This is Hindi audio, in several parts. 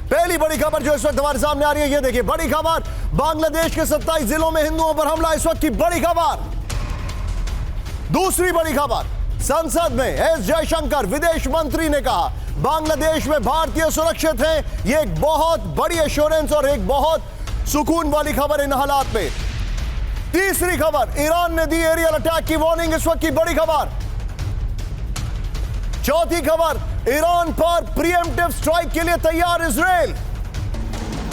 पहली बड़ी खबर जो इस वक्त हमारे सामने आ रही है, ये देखिए बड़ी खबर, बांग्लादेश के 27 जिलों में हिंदुओं पर हमला, इस वक्त की बड़ी खबर। दूसरी बड़ी खबर, संसद में एस जयशंकर विदेश मंत्री ने कहा बांग्लादेश में भारतीय सुरक्षित हैं। यह एक बहुत बड़ी एश्योरेंस और एक बहुत सुकून वाली खबर इन हालात में। तीसरी खबर, ईरान ने दी एरियल अटैक की वार्निंग, इस वक्त की बड़ी खबर। चौथी खबर, ईरान पर प्रीएम्प्टिव स्ट्राइक के लिए तैयार इजराइल।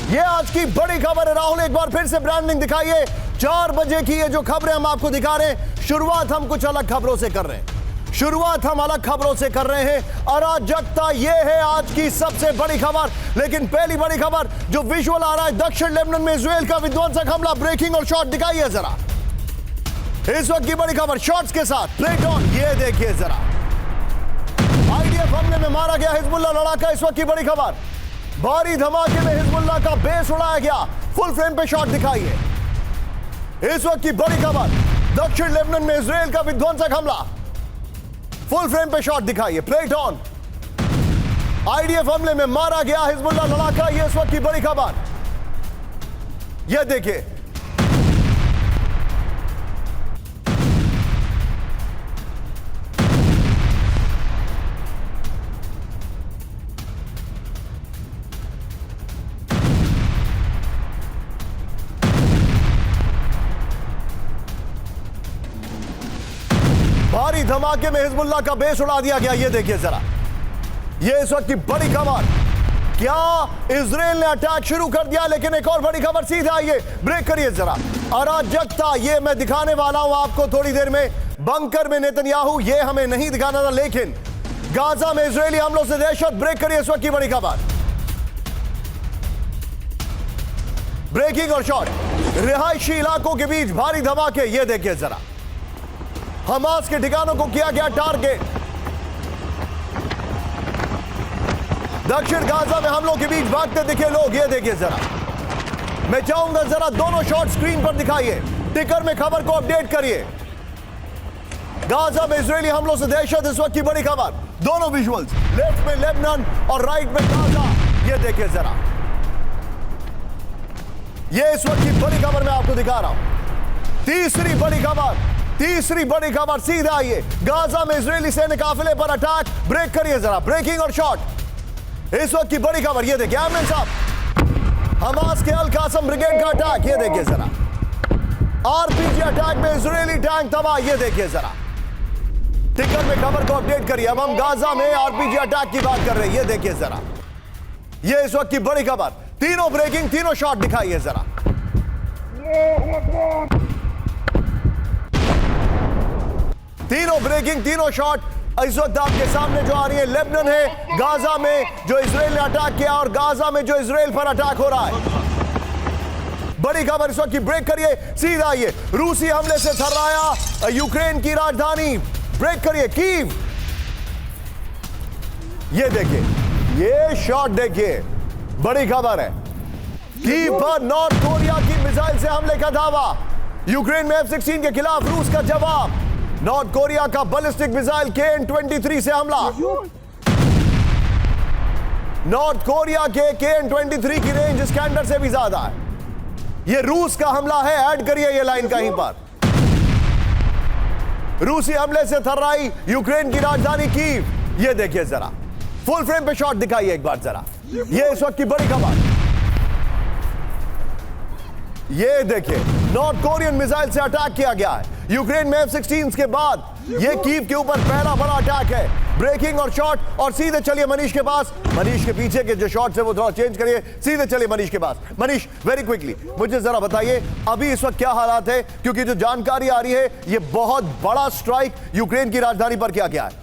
यह आज की बड़ी खबर है। राहुल एक बार फिर से ब्रांडिंग दिखाइए। 4 बजे की ये जो खबरें हम आपको दिखा रहे हैं, शुरुआत हम कुछ अलग खबरों से कर रहे हैं। शुरुआत हम अलग खबरों से कर रहे हैं। अराजकता यह है आज की सबसे बड़ी खबर। लेकिन पहली बड़ी खबर जो विजुअल आ रहा है, दक्षिण लेबनान में इजराइल का विध्वंसक हमला, ब्रेकिंग और शॉट दिखाइए जरा। इस वक्त की बड़ी खबर शॉट्स के साथ, प्लेट ऑन, ये देखिए जरा। आईडीएफ हमले में मारा गया हिजबुल्लाह लड़ाका, इस वक्त की बड़ी खबर। भारी धमाके में हिजबुल्लाह का बेस उड़ाया गया, फुल फ्रेम पे शॉट दिखाइए। इस वक्त की बड़ी खबर, दक्षिण लेबनान में इजराइल का विध्वंसक हमला, फुल फ्रेम पे शॉट दिखाइए, प्लेट ऑन। आईडीएफ हमले में मारा गया हिजबुल्लाह लड़ाका, ये इस वक्त की बड़ी खबर। ये देखिए, भारी धमाके में हिजबुल्लाह का बेस उड़ा दिया गया, ये देखिए जरा। ये इस वक्त की बड़ी खबर। क्या इजराइल ने अटैक शुरू कर दिया? लेकिन एक और बड़ी खबर सीधे आइए, ब्रेक करिए जरा। अराजकता ये मैं दिखाने वाला हूं आपको थोड़ी देर में। बंकर में नेतन्याहू, ये हमें नहीं दिखाना था, लेकिन गाजा में इजरायली हमलों से दहशत। ब्रेक करिए इस वक्त की बड़ी खबर। ब्रेकिंग और शॉट, रिहायशी इलाकों के बीच भारी धमाके, ये देखिए जरा। हमास के ठिकानों को किया गया टारगेट। दक्षिण गाजा में हमलों के बीच भागते दिखे लोग, ये देखिए जरा। मैं चाहूंगा जरा दोनों शॉट स्क्रीन पर दिखाइए, टिकर में खबर को अपडेट करिए। गाजा में इजरायली हमलों से दहशत, इस वक्त की बड़ी खबर। दोनों विजुअल्स, लेफ्ट में लेबनान और राइट में गाजा, ये देखिए जरा। ये इस वक्त की बड़ी खबर मैं आपको दिखा रहा हूं। तीसरी बड़ी खबर सीधे आइए। गाजा में इजरायली सैन्य काफिले पर अटैक, ब्रेक करिए जरा, ब्रेकिंग और शॉट। इस वक्त की बड़ी खबर, ये देखिए आमिर साहब, हमास के अल कासम ब्रिगेड का अटैक, ये देखिए जरा। आरपीजी अटैक में इजरायली टैंक तबाह, ये देखिए जरा। टिकर में खबर को अपडेट करिए। अब हम गाजा में आरपीजी अटैक की बात कर रहे हैं, ये देखिए जरा। ये इस वक्त की बड़ी खबर। तीनों ब्रेकिंग, तीनों शॉट दिखाइए जरा। तीनों ब्रेकिंग, तीनों शॉट इस वक्त आपके सामने जो आ रही है। लेबनान है, गाजा में जो इजराइल ने अटैक किया और गाजा में जो इजराइल पर अटैक हो रहा है। बड़ी खबर इस वक्त की, ब्रेक करिए, सीधा आइए। रूसी हमले से थर्राया यूक्रेन की राजधानी, ब्रेक करिए, कीव। ये देखिए, ये शॉट देखिए, बड़ी खबर है। कीव पर नॉर्थ कोरिया की मिसाइल से हमले का दावा। यूक्रेन में F-16 के खिलाफ रूस का जवाब। नॉर्थ कोरिया का बैलिस्टिक मिसाइल KN-23 से हमला। नॉर्थ कोरिया के KN-23 की रेंज स्कैंडर से भी ज्यादा है। यह रूस का हमला है, ऐड करिए ये लाइन कहीं पर। रूसी हमले से थर्राई यूक्रेन की राजधानी कीव, ये देखिए जरा। फुल फ्रेम पे शॉट दिखाइए एक बार जरा। ये इस वक्त की बड़ी खबर। ये देखिए, नॉर्थ कोरियन मिसाइल से अटैक किया गया है यूक्रेन में F-16 के बाद। ये कीव के ऊपर पहला बड़ा अटैक है। ब्रेकिंग और शॉट, और सीधे चलिए मनीष के पास। मनीष के पीछे के जो शॉट्स है वो थोड़ा चेंज करिए, सीधे चलिए मनीष के पास। मनीष, वेरी क्विकली मुझे जरा बताइए अभी इस वक्त क्या हालात है, क्योंकि जो जानकारी आ रही है ये बहुत बड़ा स्ट्राइक यूक्रेन की राजधानी पर किया गया है।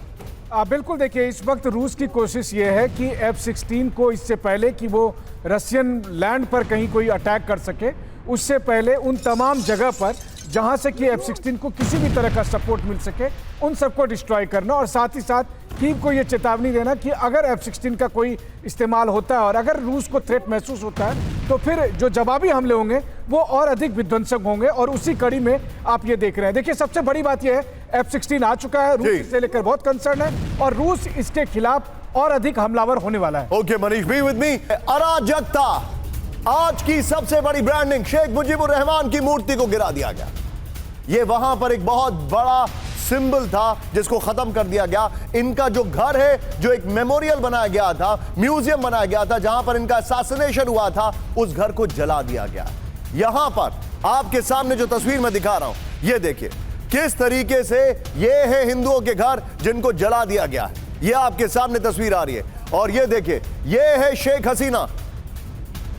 बिल्कुल, देखिए इस वक्त रूस की कोशिश ये है कि F-16 को इससे पहले कि वो रशियन लैंड पर कहीं कोई अटैक कर सके, उससे पहले उन तमाम जगह पर जहां से कि F-16 को किसी भी तरह का सपोर्ट मिल सके, उन सबको डिस्ट्रॉय करना। और साथ ही साथ कीव को ये चेतावनी देना कि अगर F-16 का कोई इस्तेमाल होता है और अगर रूस को थ्रेट महसूस होता है तो फिर जो जवाबी हमले होंगे वो और अधिक विध्वंसक होंगे। और उसी कड़ी में आप ये देख रहे हैं। देखिए, सबसे बड़ी बात यह है F-16 आ चुका है, रूस इससे लेकर बहुत कंसर्न है और रूस इसके खिलाफ और अधिक हमलावर होने वाला है। Okay Manish, be with me. अराजकता, आज की सबसे बड़ी ब्रांडिंग, शेख मुजीबुर रहमान की मूर्ति को गिरा दिया गया। ये वहां पर एक बहुत बड़ा सिंबल था जिसको खत्म कर दिया गया। इनका जो घर है, जो एक मेमोरियल बनाया गया था, म्यूजियम बनाया गया था, जहां पर इनका असैसिनेशन हुआ था, उस घर को जला दिया गया। यहां पर आपके सामने जो तस्वीर मैं दिखा रहा हूं, ये देखिए किस तरीके से ये है हिंदुओं के घर जिनको जला दिया गया है। ये आपके सामने तस्वीर आ रही है और ये देखिए, ये है शेख हसीना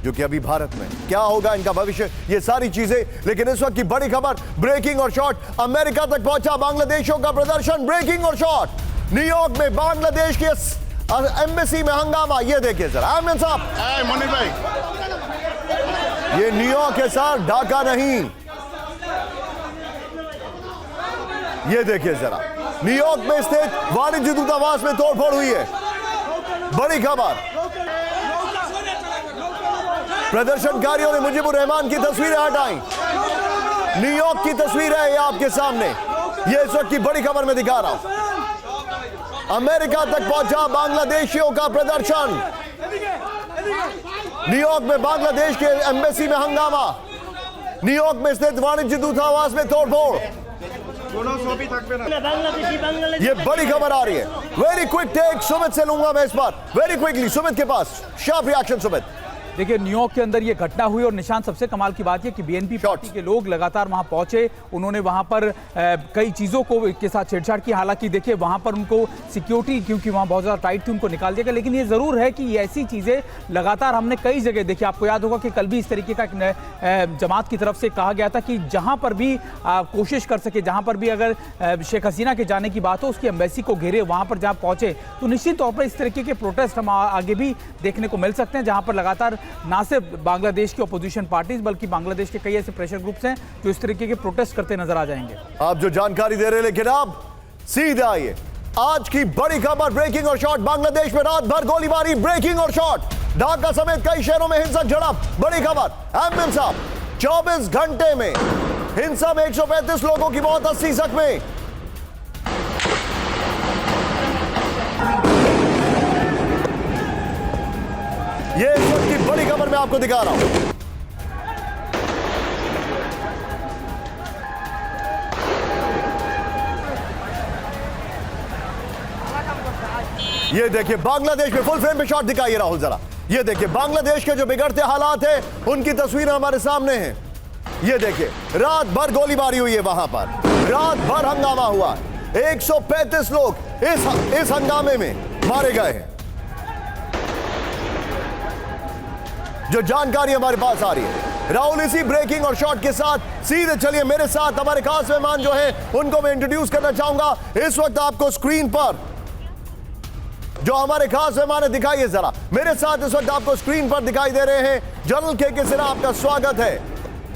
जो कि अभी भारत में। क्या होगा इनका भविष्य, ये सारी चीजें। लेकिन इस वक्त की बड़ी खबर, ब्रेकिंग और शॉट, अमेरिका तक पहुंचा बांग्लादेशियों का प्रदर्शन। ब्रेकिंग और शॉट, न्यूयॉर्क में बांग्लादेश के एम्बेसी में हंगामा। ये देखिए जरा आमिर साहब, मनीष भाई, ये न्यूयॉर्क है सर, ढाका नहीं। ये देखिए जरा, न्यूयॉर्क में स्थित वाणिज्य दूतावास में तोड़फोड़ हुई है। बड़ी खबर, प्रदर्शनकारियों ने मुजीबुर रहमान की तस्वीरें हटाई। न्यूयॉर्क की तस्वीर है ये आपके सामने। ये इस वक्त की बड़ी खबर में दिखा रहा हूं। अमेरिका तक पहुंचा बांग्लादेशियों का प्रदर्शन। न्यूयॉर्क में बांग्लादेश के एम्बेसी में हंगामा। न्यूयॉर्क में स्थित वाणिज्य दूतावास में तोड़फोड़। ये बड़ी खबर आ रही है। वेरी क्विक टेक, सुमित से लूंगा मैं इस बार, वेरी क्विकली सुमित के पास, शार्प रिएक्शन सुमित। देखिए, न्यूयॉर्क के अंदर ये घटना हुई और निशान सबसे कमाल की बात है कि बीएनपी पार्टी के लोग लगातार वहां पहुंचे। उन्होंने वहां पर कई चीज़ों को के साथ छेड़छाड़ की। हालांकि देखिए, वहां पर उनको सिक्योरिटी, क्योंकि वहां बहुत ज़्यादा टाइट थी, उनको निकाल दिया गया। लेकिन ये ज़रूर है कि ऐसी चीज़ें लगातार हमने कई जगह देखी। आपको याद होगा कि कल भी इस तरीके का जमात की तरफ से कहा गया था कि जहाँ पर भी कोशिश कर सके, जहाँ पर भी अगर शेख हसीना के जाने की बात हो, उसकी एम्बेसी को घेरे, वहाँ पर जहाँ पहुँचे, तो निश्चित तौर पर इस तरीके के प्रोटेस्ट हम आगे भी देखने को मिल सकते हैं, जहाँ पर लगातार ना सिर्फ बांग्लादेश की अपोजिशन पार्टीज बल्कि बांग्लादेश के कई ऐसे प्रेशर ग्रुप्स हैं जो इस तरीके के प्रोटेस्ट करते नजर आ जाएंगे। आप जो जानकारी दे रहे हैं, लेकिन आप सीधे आइए, आज की बड़ी खबर, ब्रेकिंग और शॉट। बांग्लादेश में रात भर गोलीबारी, ब्रेकिंग और शॉट। ढाका समेत कई शहरों में हिंसक झड़प। बड़ी खबर, एमएम साहब, 24 घंटे में हिंसा में 135 लोगों की मौत, 80 जख्मी। ये इस वक्त की बड़ी खबर मैं आपको दिखा रहा हूं। ये देखिए, बांग्लादेश में फुल फ्रेम पे शॉट दिखाइए राहुल जरा। ये देखिए, बांग्लादेश के जो बिगड़ते हालात हैं उनकी तस्वीरें हमारे सामने हैं। ये देखिए, रात भर गोलीबारी हुई है, वहां पर रात भर हंगामा हुआ। 135 लोग इस हंगामे में मारे गए हैं। जो जानकारी हमारे पास आ रही है, राहुल, इसी ब्रेकिंग और शॉट के साथ सीधे चलिए मेरे साथ हमारे खास मेहमान जो है उनको मैं इंट्रोड्यूस करना चाहूंगा। इस वक्त आपको स्क्रीन पर जो हमारे खास मेहमान है, दिखाइए जरा मेरे साथ। इस वक्त आपको स्क्रीन पर दिखाई दे रहे हैं जनरल के सिन्हा, आपका स्वागत है।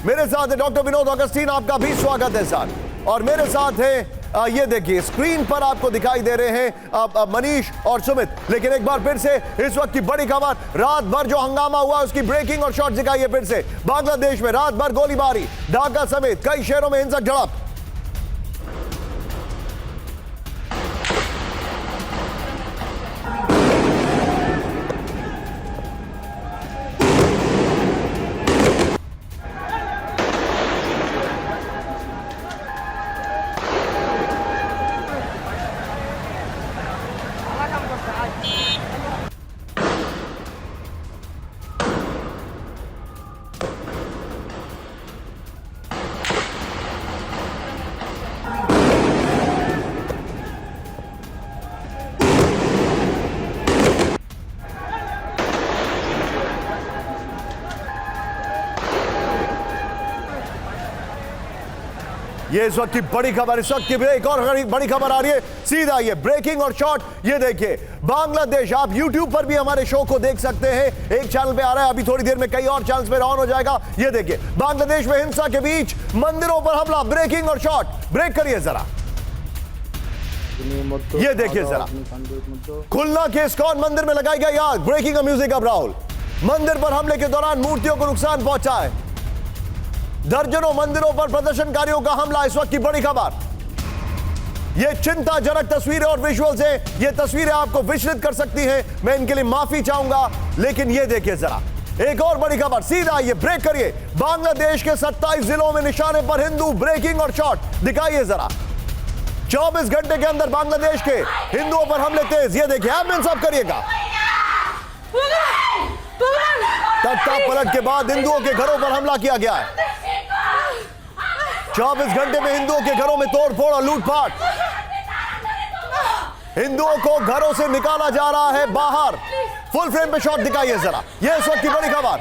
मेरे साथ है डॉक्टर विनोद अगस्तीन, आपका भी स्वागत है साथ। और मेरे साथ है ये देखिए, स्क्रीन पर आपको दिखाई दे रहे हैं मनीष और सुमित। लेकिन एक बार फिर से इस वक्त की बड़ी खबर, रात भर जो हंगामा हुआ उसकी ब्रेकिंग और शॉट दिखाइए फिर से। बांग्लादेश में रात भर गोलीबारी, ढाका समेत कई शहरों में हिंसक झड़प। ये इस वक्त की बड़ी खबर, इस वक्त की एक और बड़ी खबर आ रही है, सीधा ये ब्रेकिंग और शॉट। ये देखिए, बांग्लादेश, आप YouTube पर भी हमारे शो को देख सकते हैं, एक चैनल पे आ रहा है, अभी थोड़ी देर में कई और चैनल्स पे ऑन हो जाएगा। ये देखिए, बांग्लादेश में हिंसा के बीच मंदिरों पर हमला, ब्रेकिंग और शॉट। ब्रेक करिए जरा, ये देखिए जरा, खुलना के इस्कॉन मंदिर में लगाई गई आग, ब्रेकिंग म्यूजिक अब राहुल। मंदिर पर हमले के दौरान मूर्तियों को नुकसान पहुंचा है। दर्जनों मंदिरों पर प्रदर्शनकारियों का हमला, इस वक्त की बड़ी खबर। ये चिंताजनक तस्वीरें और विजुअल्स हैं। ये तस्वीरें आपको विचलित कर सकती हैं, मैं इनके लिए माफी चाहूंगा। लेकिन ये देखिए जरा, एक और बड़ी खबर, सीधा ये ब्रेक करिए। बांग्लादेश के 27 जिलों में निशाने पर हिंदू, ब्रेकिंग और शॉट दिखाइए जरा। 24 घंटे के अंदर बांग्लादेश के हिंदुओं पर हमले तेज। ये देखिए, एम्बुलेंस ऑफ करिएगा। तख्ता पलट के बाद हिंदुओं के घरों पर हमला किया गया है। 24 घंटे में हिंदुओं के घरों में तोड़फोड़ और लूटपाट। हिंदुओं को घरों से निकाला जा रहा है बाहर। फुल फ्रेम पे शॉट दिखाइए जरा। ये इस वक्त की बड़ी खबर।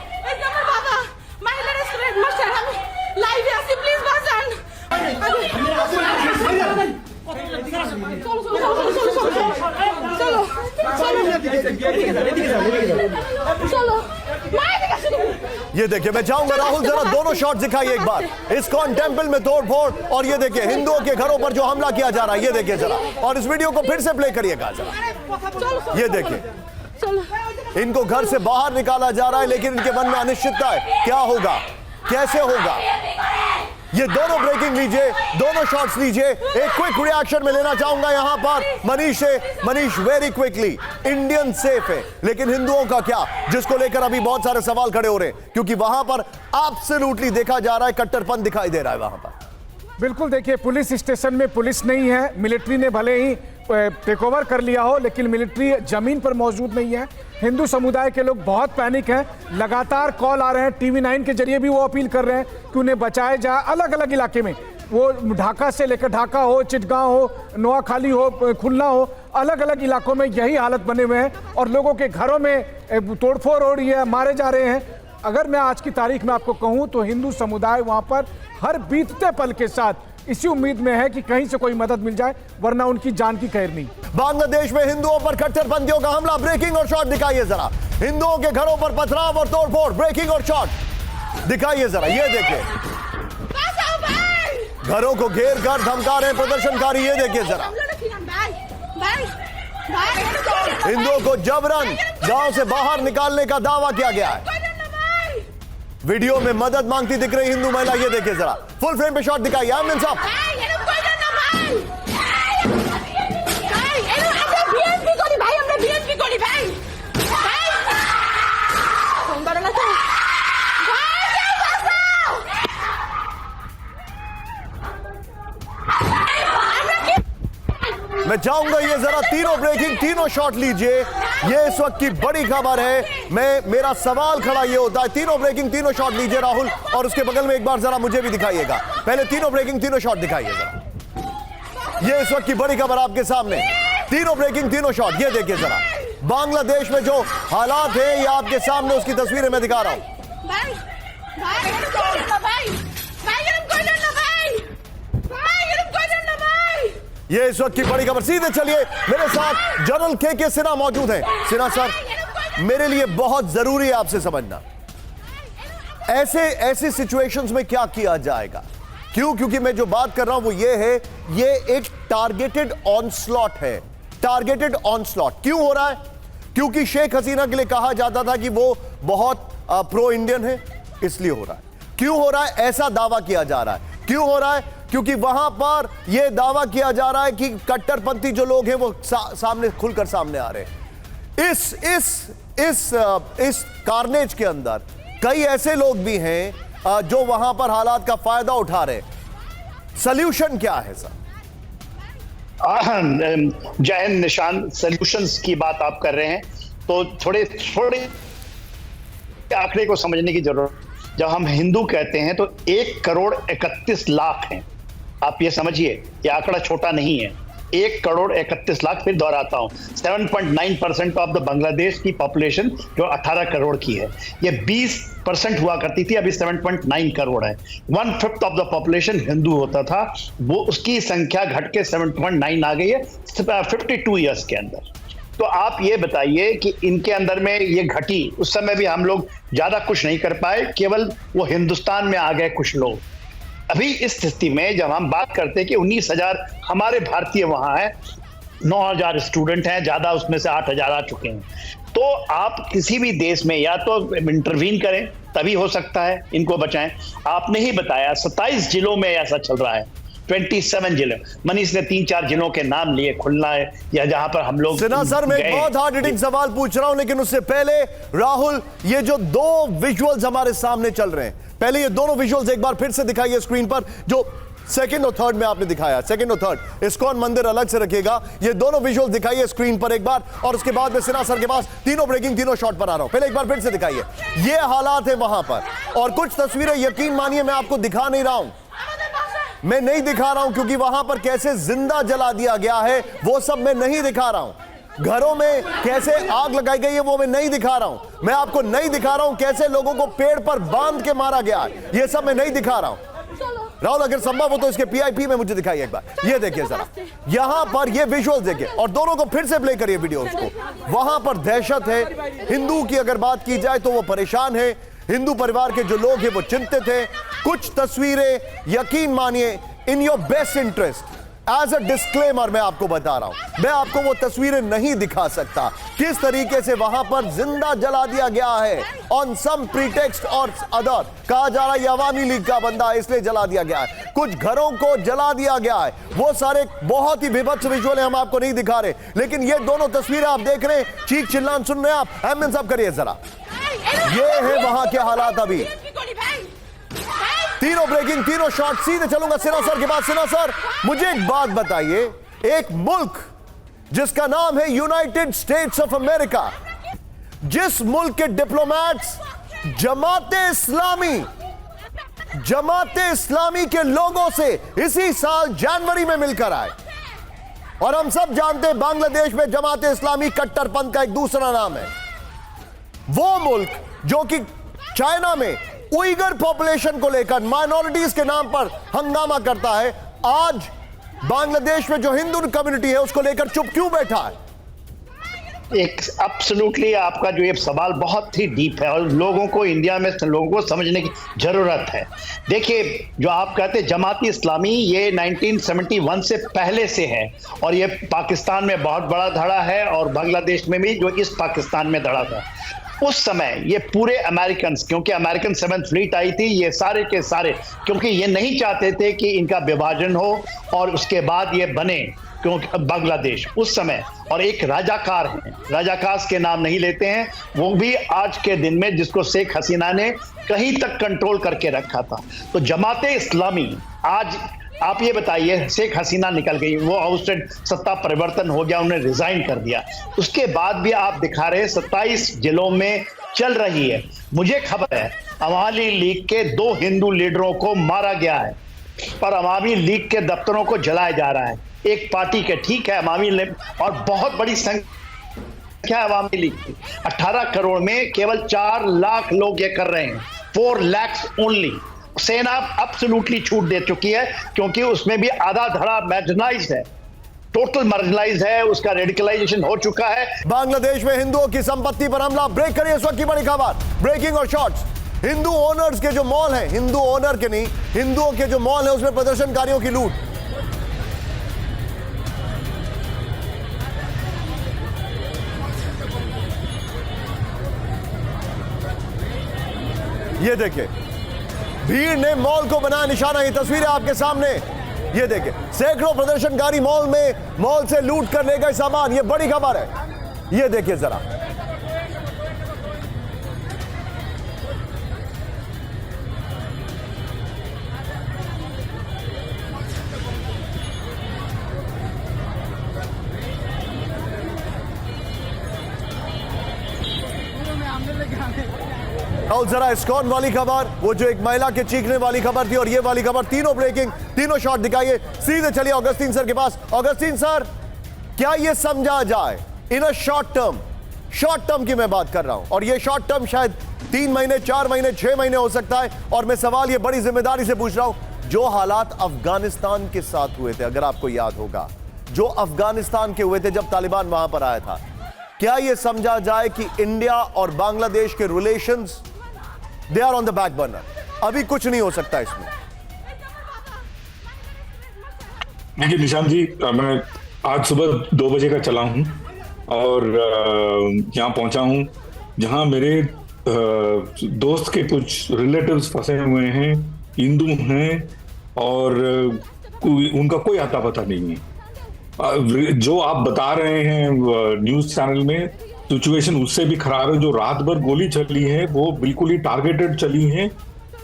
ये देखिए, मैं चाहूंगा राहुल जरा दोनों शॉट दिखाइए एक बार। इस्कॉन टेंपल में तोड़फोड़ और ये देखिए हिंदुओं के घरों पर जो हमला किया जा रहा है। ये देखिए जरा, और इस वीडियो को फिर से प्ले करिएगा जरा। ये देखिए, इनको घर से बाहर निकाला जा रहा है, लेकिन इनके मन में अनिश्चितता है, क्या होगा, कैसे होगा। ये दोनों ब्रेकिंग लीजिए, दोनों शॉट्स लीजिए। एक क्विक रिएक्शन में लेना चाहूंगा यहां पर मनीष से। Manish, very quickly, Indian safe है, लेकिन हिंदुओं का क्या, जिसको लेकर अभी बहुत सारे सवाल खड़े हो रहे हैं, क्योंकि वहां पर एब्सोल्युटली देखा जा रहा है कट्टरपंथ दिखाई दे रहा है वहां पर। बिल्कुल, देखिए पुलिस स्टेशन में पुलिस नहीं है। मिलिट्री ने भले ही टेक ओवर कर लिया हो, लेकिन मिलिट्री जमीन पर मौजूद नहीं है। हिंदू समुदाय के लोग बहुत पैनिक हैं। लगातार कॉल आ रहे हैं, टीवी 9 के जरिए भी वो अपील कर रहे हैं कि उन्हें बचाया जाए। अलग अलग इलाके में, वो ढाका से लेकर ढाका हो, चिटगांव हो, नोआखाली हो, खुलना हो, अलग अलग इलाकों में यही हालत बने हुए हैं और लोगों के घरों में तोड़फोड़ हो रही है, मारे जा रहे हैं। अगर मैं आज की तारीख में आपको कहूं तो हिंदू समुदाय वहां पर हर बीतते पल के साथ इसी उम्मीद में है कि कहीं से कोई मदद मिल जाए, वरना उनकी जान की खैर नहीं। बांग्लादेश में हिंदुओं पर कट्टरपंथियों का हमला, ब्रेकिंग और शॉट दिखाइए जरा। हिंदुओं के घरों पर पथराव और तोड़फोड़, ब्रेकिंग और शॉट दिखाइए जरा। ये देखिए, घरों को घेर कर धमका रहे हैं प्रदर्शनकारी। ये देखिए जरा, हिंदुओं को जबरन गांव से बाहर निकालने का दावा किया गया है। वीडियो में मदद मांगती दिख रही हिंदू महिला। ये देखिए जरा, फुल फ्रेम पे शॉट दिखाइए। Ambulance of. मैं चाहूंगा ये जरा तीनों ब्रेकिंग, तीनों शॉट लीजिए। ये इस वक्त की बड़ी खबर है। मेरा सवाल खड़ा ये होता है, तीनों ब्रेकिंग, तीनों शॉट लीजिए राहुल, और उसके बगल में एक बार जरा मुझे भी दिखाइएगा। पहले तीनों ब्रेकिंग, तीनों शॉट दिखाइए जरा। ये इस वक्त की बड़ी खबर आपके सामने, तीनों ब्रेकिंग, तीनों शॉट। ये देखिए जरा, बांग्लादेश में जो हालात है ये आपके सामने, उसकी तस्वीरें मैं दिखा रहा हूं। ये इस वक्त की बड़ी खबर। सीधे चलिए, मेरे साथ जनरल के सिन्हा मौजूद हैं। सिन्हा सर, मेरे लिए बहुत जरूरी है आपसे समझना, ऐसे सिचुएशंस में क्या किया जाएगा। क्योंकि मैं जो बात कर रहा हूं वो ये है, ये एक टारगेटेड ऑनस्लॉट है। टारगेटेड ऑनस्लॉट क्यों हो रहा है? क्योंकि शेख हसीना के लिए कहा जाता था कि वो बहुत प्रो इंडियन है, इसलिए हो रहा है। क्यों हो रहा है? ऐसा दावा किया जा रहा है। क्यों हो रहा है? क्योंकि वहां पर यह दावा किया जा रहा है कि कट्टरपंथी जो लोग हैं वो सामने खुलकर सामने आ रहे हैं। इस कार्नेज के अंदर कई ऐसे लोग भी हैं जो वहां पर हालात का फायदा उठा रहे हैं। सॉल्यूशन क्या है सर? जय हिंद निशान, सॉल्यूशंस की बात आप कर रहे हैं तो थोड़े आंकड़े को समझने की जरूरत। जब हम हिंदू कहते हैं तो 1,31,00,000 हैं। आप ये समझिए, ये आंकड़ा छोटा नहीं है। 1,31,00,000, फिर दोहराता हूं, 7.9% ऑफ द बांग्लादेश की पॉपुलेशन जो 18 करोड़ की है, ये 20% हुआ करती थी, अभी 7.9 करोड़ है। 1/5 ऑफ द पॉपुलेशन हिंदू होता था, वो उसकी संख्या घट के 7.9 आ गई है 52 ईयर्स के अंदर। तो आप ये बताइए कि इनके अंदर में ये घटी, उस समय भी हम लोग ज्यादा कुछ नहीं कर पाए, केवल वो हिंदुस्तान में आ गए कुछ लोग। अभी इस स्थिति में जब हम बात करते हैं कि 19,000 हमारे भारतीय वहां हैं, 9,000 स्टूडेंट हैं, ज्यादा उसमें से 8,000 आ चुके हैं। तो आप किसी भी देश में या तो इंटरवीन करें, तभी हो सकता है इनको बचाएं। आपने ही बताया 27 जिलों में ऐसा चल रहा है। 27 जिले। मनीष ने 3-4 जिलों के नाम लिए, खुलना है या जहां पर हम लोग सिन्हा सर, मैं एक बहुत हार्ड हिटिंग सवाल पूछ रहा हूं, लेकिन उससे पहले राहुल, ये जो दो विजुअल्स हमारे सामने चल रहे हैं, पहले ये दोनों विजुअल्स एक बार फिर से दिखाइए स्क्रीन पर, जो सेकंड और थर्ड में आपने दिखाया, सेकंड और थर्ड, इस्कॉन मंदिर अलग से रखिएगा, ये दोनों विजुअल दिखाइए स्क्रीन पर एक बार, और उसके बाद में सिन्हा सर के पास तीनों ब्रेकिंग, तीनों शॉट पर आ रहा हूं। पहले एक बार फिर से दिखाइए, ये हालात है वहां पर, और कुछ तस्वीरें यकीन मानिए मैं आपको दिखा नहीं रहा हूं, मैं नहीं दिखा रहा हूं क्योंकि वहां पर कैसे जिंदा जला दिया गया है वो सब मैं नहीं दिखा रहा हूं। घरों में कैसे आग लगाई गई है वो मैं नहीं दिखा रहा हूं। मैं आपको नहीं दिखा रहा हूं कैसे लोगों को पेड़ पर बांध के मारा गया है, ये सब मैं नहीं दिखा रहा हूं। राहुल, अगर संभव हो तो इसके पीआईपी में मुझे दिखाइए एक बार। ये देखिए जरा, यहां पर ये विजुअल्स देखिए, और दोनों को फिर से प्ले करिए वीडियोस को। वहां पर दहशत है। हिंदू की अगर बात की जाए तो वो परेशान है, हिंदू परिवार के जो लोग हैं वो चिंतित हैं। कुछ तस्वीरें यकीन मानिए, in your best interest, as a disclaimer मैं आपको बता रहा हूं, मैं आपको वो तस्वीरें नहीं दिखा सकता किस तरीके से वहां पर जिंदा जला दिया गया है ऑन सम प्रीटेक्स्ट और अदर। कहा जा रहा है ये अवामी लीग का बंदा है इसलिए जला दिया गया है, कुछ घरों को जला दिया गया है। वो सारे बहुत ही विभत्स विजुअल हम आपको नहीं दिखा रहे, लेकिन ये दोनों तस्वीरें आप देख रहे हैं, चीख चिल्लान सुन रहे हैं आप। एमएन साहब करिए जरा, ये है वहां के हालात अभी। तीनों ब्रेकिंग, तीनों शॉट, सीधे चलूंगा सिन्हा सर के बाद। सिन्हा सर, मुझे एक बात बताइए, एक मुल्क जिसका नाम है यूनाइटेड स्टेट्स ऑफ अमेरिका, जिस मुल्क के डिप्लोमैट्स जमाते इस्लामी के लोगों से इसी साल जनवरी में मिलकर आए, और हम सब जानते हैं बांग्लादेश में जमाते इस्लामी कट्टरपंथ का एक दूसरा नाम है। वो मुल्क जो कि चाइना में उइगर पॉपुलेशन को लेकर माइनॉरिटीज के नाम पर हंगामा करता है, आज बांग्लादेश में जो हिंदू कम्युनिटी है उसको लेकर चुप क्यों बैठा है? एक एब्सोल्युटली आपका जो ये सवाल बहुत ही डीप है और लोगों को, इंडिया में लोगों को समझने की जरूरत है। देखिए, जो आप कहते हैं जमाती इस्लामी, ये 1971 से पहले से है, और ये पाकिस्तान में बहुत बड़ा धड़ा है और बांग्लादेश में भी जो इस पाकिस्तान में धड़ा था। उस समय ये पूरे अमेरिकन, क्योंकि अमेरिकन 7th फ्लीट आई थी, ये सारे के सारे, क्योंकि ये नहीं चाहते थे कि इनका विभाजन हो और उसके बाद ये बने, क्योंकि बांग्लादेश उस समय, और एक राजाकार हैं, राजाकार के नाम नहीं लेते हैं, वो भी आज के दिन में जिसको शेख हसीना ने कहीं तक कंट्रोल करके रखा था। तो जमाते इस्लामी आज, आप ये बताइए, शेख हसीना निकल गई, वो आउटस्टेड, सत्ता परिवर्तन हो गया, उन्हें रिजाइन कर दिया, उसके बाद भी आप दिखा रहे 27 जिलों में चल रही है। मुझे खबर है अवामी लीग के 2 हिंदू लीडरों को मारा गया है और अवामी लीग के दफ्तरों को जलाया जा रहा है। एक पार्टी के, ठीक है, अवामी लीग, और बहुत बड़ी संख्या अवामी लीग की, 18 करोड़ में केवल 4 लाख लोग ये कर रहे हैं, 4 lakhs ओनली। सेना एब्सोल्युटली छूट दे चुकी है, क्योंकि उसमें भी आधा धड़ा मार्जिनलाइज्ड है, टोटल मार्जिनलाइज्ड है, उसका रेडिकलाइजेशन हो चुका है। बांग्लादेश में हिंदुओं की संपत्ति पर हमला, ब्रेक करिए इस वक्त की बड़ी खबर, ब्रेकिंग और शॉर्ट्स। हिंदू ओनर्स के जो मॉल हैं, हिंदू ओनर के नहीं, हिंदुओं के जो मॉल है उसमें प्रदर्शनकारियों की लूट। ये देखिए, भीड़ ने मॉल को बनाया निशाना। ये तस्वीरें आपके सामने, ये देखिए, सैकड़ों प्रदर्शनकारी मॉल से लूट कर ले गए सामान। ये बड़ी खबर है, ये देखिए जरा। और जरा इस्कॉन वाली खबर, वो जो एक महिला के चीखने वाली खबर थी, और ये वाली खबर, तीनों ब्रेकिंग, तीनों शॉट दिखाइए। सीधे चलिए ऑगस्टीन सर के पास। ऑगस्टीन सर, क्या ये समझा जाए इन अ शॉर्ट टर्म की मैं बात कर रहा हूं, और ये शॉर्ट टर्म शायद 3 महीने, 4 महीने, 6 महीने हो सकता है, और मैं सवाल ये बड़ी जिम्मेदारी से पूछ रहा हूं, जो हालात अफगानिस्तान के साथ हुए थे, अगर आपको याद होगा, जो अफगानिस्तान के हुए थे जब तालिबान वहां पर आया था, क्या ये समझा जाए कि इंडिया और बांग्लादेश के relations they are on the back burner, अभी कुछ नहीं हो सकता इसमें? देखिए निशांत जी, मैं आज सुबह 2 बजे का चला हूं और यहाँ पहुंचा हूं जहां मेरे दोस्त के कुछ रिलेटिव्स फंसे हुए हैं, हिंदू हैं, और उनका कोई आता पता नहीं है। जो आप बता रहे हैं न्यूज चैनल में, सिचुएशन उससे भी खराब है। जो रात भर गोली चली है वो बिल्कुल ही टारगेटेड चली है,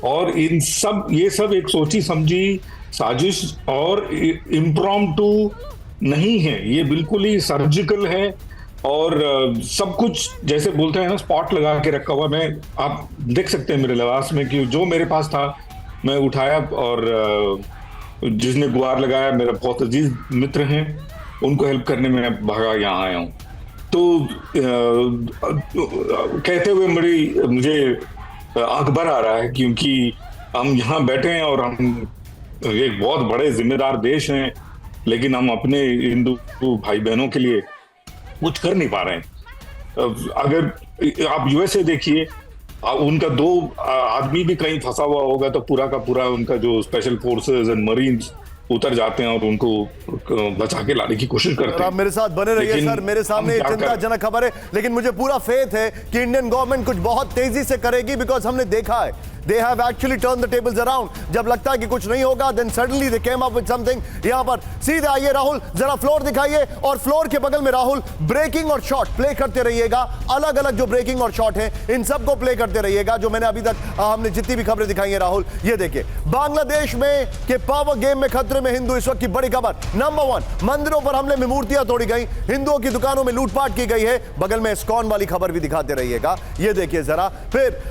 और ये सब एक सोची समझी साजिश और इम्प्रॉम्प्टू नहीं है, ये बिल्कुल ही सर्जिकल है। और सब कुछ जैसे बोलते हैं ना, स्पॉट लगा के रखा हुआ। आप देख सकते हैं मेरे लिबास में कि जो मेरे पास था मैं उठाया, और जिसने गुहार लगाया मेरा बहुत अजीज मित्र हैं, उनको हेल्प करने में भागा यहाँ आया हूँ। तो कहते हुए मुझे आंख भर आ रहा है, क्योंकि हम यहाँ बैठे हैं और हम एक बहुत बड़े जिम्मेदार देश हैं, लेकिन हम अपने हिंदू भाई बहनों के लिए कुछ कर नहीं पा रहे हैं। अगर आप यूएसए देखिए, उनका 2 आदमी भी कहीं फंसा हुआ होगा तो पूरा का पूरा उनका जो स्पेशल फोर्सेस एंड मरीन्स उतर जाते हैं और उनको बचा के लाने की कोशिश करते हैं। आप मेरे साथ बने रहिए सर, मेरे सामने चिंताजनक खबर है, लेकिन मुझे पूरा फेथ है कि इंडियन गवर्नमेंट कुछ बहुत तेजी से करेगी, बिकॉज हमने देखा है they have actually turned the tables around। जब लगता है कि कुछ नहीं होगा, then suddenly they came up with something। यहां पर सीधे आइए राहुल, जरा फ्लोर दिखाइए, और फ्लोर के बगल में राहुल ब्रेकिंग और शॉट प्ले करते रहिएगा। अलग अलग जो ब्रेकिंग और शॉट है इन सबको प्ले करते रहिएगा, जो मैंने अभी तक हमने जितनी भी खबरें दिखाई है राहुल। ये देखिए, बांग्लादेश में के पावर गेम में खतरे में हिंदू, इस वक्त की बड़ी खबर। नंबर 1, मंदिरों पर हमले में मूर्तियां तोड़ी गई, हिंदुओं की दुकानों में लूटपाट की गई है। बगल में इस्कॉन वाली खबर भी दिखाते रहिएगा। ये देखिए जरा, फिर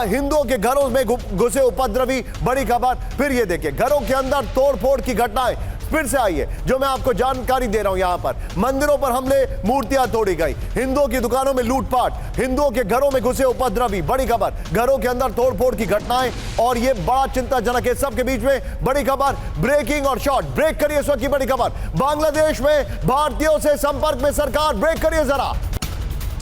हिंदुओं के घरों में घुसे उपद्रवी, बड़ी खबर। फिर ये देखिए, घरों के अंदर तोड़फोड़ की घटनाएं। फिर से आइए, जो मैं आपको जानकारी दे रहा हूं, यहां पर मंदिरों पर हमले, मूर्तियां तोड़ी गई, हिंदुओं की दुकानों में लूटपाट, हिंदुओं के घरों में घुसे उपद्रवी, बड़ी खबर, घरों के अंदर तोड़फोड़ की घटनाएं, और ये बड़ा चिंताजनक है। सबके बीच में बड़ी खबर, ब्रेकिंग और शॉट। ब्रेक करिए इस वक्त की बड़ी खबर, बांग्लादेश में भारतीयों से संपर्क में सरकार। ब्रेक करिए जरा,